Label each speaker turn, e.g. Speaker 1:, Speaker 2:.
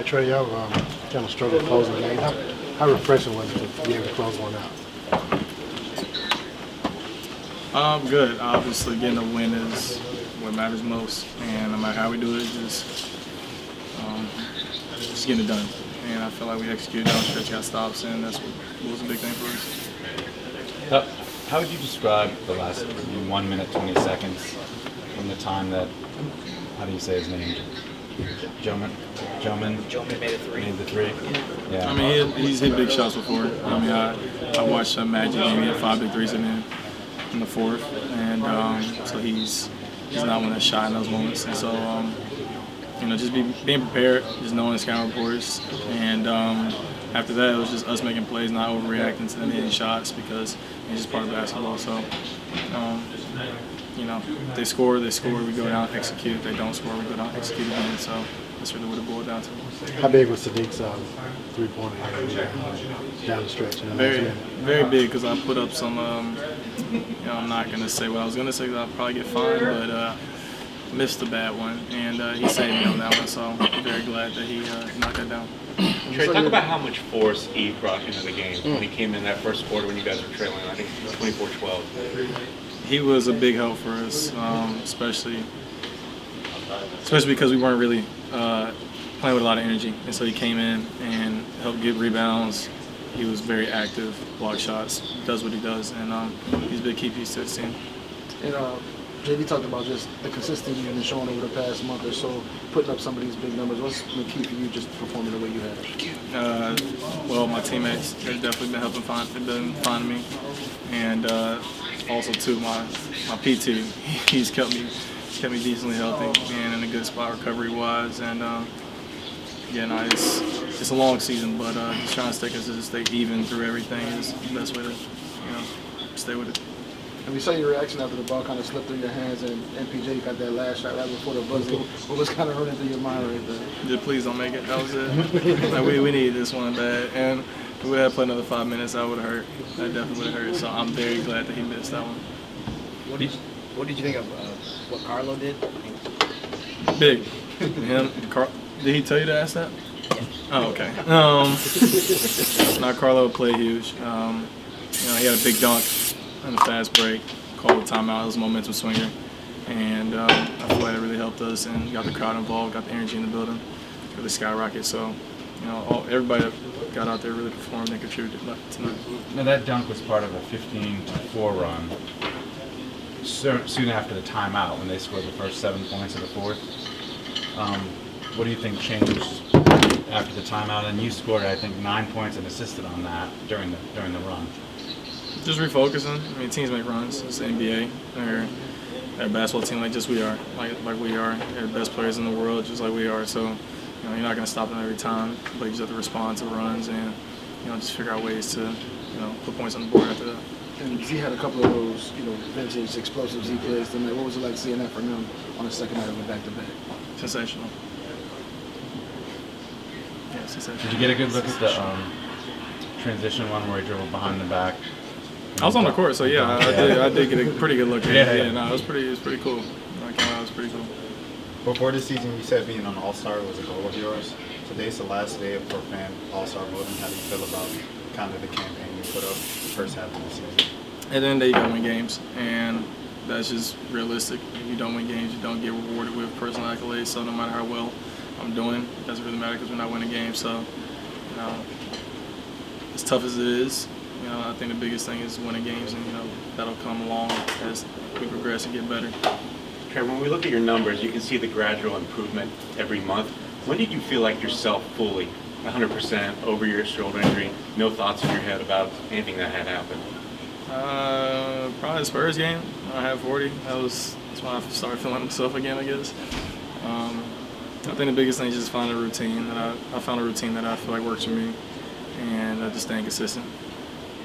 Speaker 1: Trey, y'all kind of struggled closing the game. How refreshing was it to be able to close one out?
Speaker 2: Good. Obviously, getting a win is what matters most, and no matter how we do it, just getting it done. And I feel like we executed down the stretch, got stops, and that's what was a big thing for us.
Speaker 3: How would you describe the last 1 minute 20 seconds from the time that, how do you say his name? Joman made the three. Yeah.
Speaker 2: I mean, he's hit big shots before. I mean, I watched Magic game. He had 5 big threes in the fourth, and so he's not one that shot in those moments. And so, just being prepared, just knowing the scouting reports, and after that, it was just us making plays, not overreacting to them hitting shots because it's just part of basketball. So, if they score, we go down and execute. If they don't score, we go down and execute again. So that's really what it boiled down to.
Speaker 1: How big was Sadiq's three-pointer down the stretch?
Speaker 2: Very big because I put up some, I'm not going to say what I was going to say because I'll probably get fined, but missed a bad one, and he saved me on that one, so I'm very glad that he knocked that down.
Speaker 4: Trey, talk about how much force he brought into the game when he came in that first quarter when you guys were trailing, I think 24-12.
Speaker 2: He was a big help for us, especially because we weren't really playing with a lot of energy, and so he came in and helped get rebounds. He was very active, block shots, does what he does, and he's a big key piece to his team.
Speaker 5: And JD talked about just the consistency you've been showing over the past month or so, putting up some of these big numbers. What's the key for you just performing the way you have?
Speaker 2: Well, my teammates have definitely been helping find me, and also too my PT. He's kept me decently healthy and in a good spot recovery-wise. And it's a long season, but just trying to stay consistent, stay even through everything is the best way to stay with it.
Speaker 5: And we saw your reaction after the ball kind of slipped through your hands, and MPJ got that last shot right before the buzzer. What was kind of running through your mind right there?
Speaker 2: Just please don't make it. That was it. Like, we need this one bad. And if we had played another 5 minutes, that would have hurt. That definitely would have hurt. So I'm very glad that he missed that one.
Speaker 6: What did you think of what Carlo did?
Speaker 2: Big. Him. Did he tell you to ask that? Oh, okay. Not Carlo played huge. He had a big dunk on the fast break, called a timeout. It was a momentum swinger, and I feel like that really helped us and got the crowd involved, got the energy in the building, really skyrocketed. So, everybody that got out there really performed and contributed tonight.
Speaker 3: Now that dunk was part of a 15-4 run. Soon after the timeout, when they scored the first 7 points of the fourth, what do you think changed after the timeout? And you scored, I think, 9 points and assisted on that during the run.
Speaker 2: Just refocusing. I mean, teams make runs. It's the NBA. They're a basketball team like we are. Like we are. They're the best players in the world, just like we are. So, you're not going to stop them every time, but you just have to respond to runs and, just figure out ways to, put points on the board after that.
Speaker 5: And he had a couple of those, vintage explosive Z plays tonight. What was it like seeing that from him on the second night of a back-to-back?
Speaker 2: Sensational. Yeah, sensational.
Speaker 3: Did you get a good look at the transition one where he dribbled behind the back?
Speaker 2: I was on the court, so yeah, I did get a pretty good look at it. Yeah, no, it was pretty cool. It was pretty cool.
Speaker 7: Before this season, you said being an All-Star was a goal of yours. Today's the last day for fan All-Star voting. How do you feel about kind of the campaign you put up the first half of the season?
Speaker 2: At the end of the day, you don't win games, and that's just realistic. If you don't win games, you don't get rewarded with personal accolades. So no matter how well I'm doing, it doesn't really matter because we're not winning games. So, as tough as it is, I think the biggest thing is winning games, and that'll come along as we progress and get better.
Speaker 4: Trey, when we look at your numbers, you can see the gradual improvement every month. When did you feel like yourself fully, 100% over your shoulder injury, no thoughts in your head about anything that had happened?
Speaker 2: Probably the Spurs game. I had 40. That's when I started feeling myself again, I guess. I think the biggest thing is just finding a routine. I found a routine that I feel like works for me, and just staying consistent.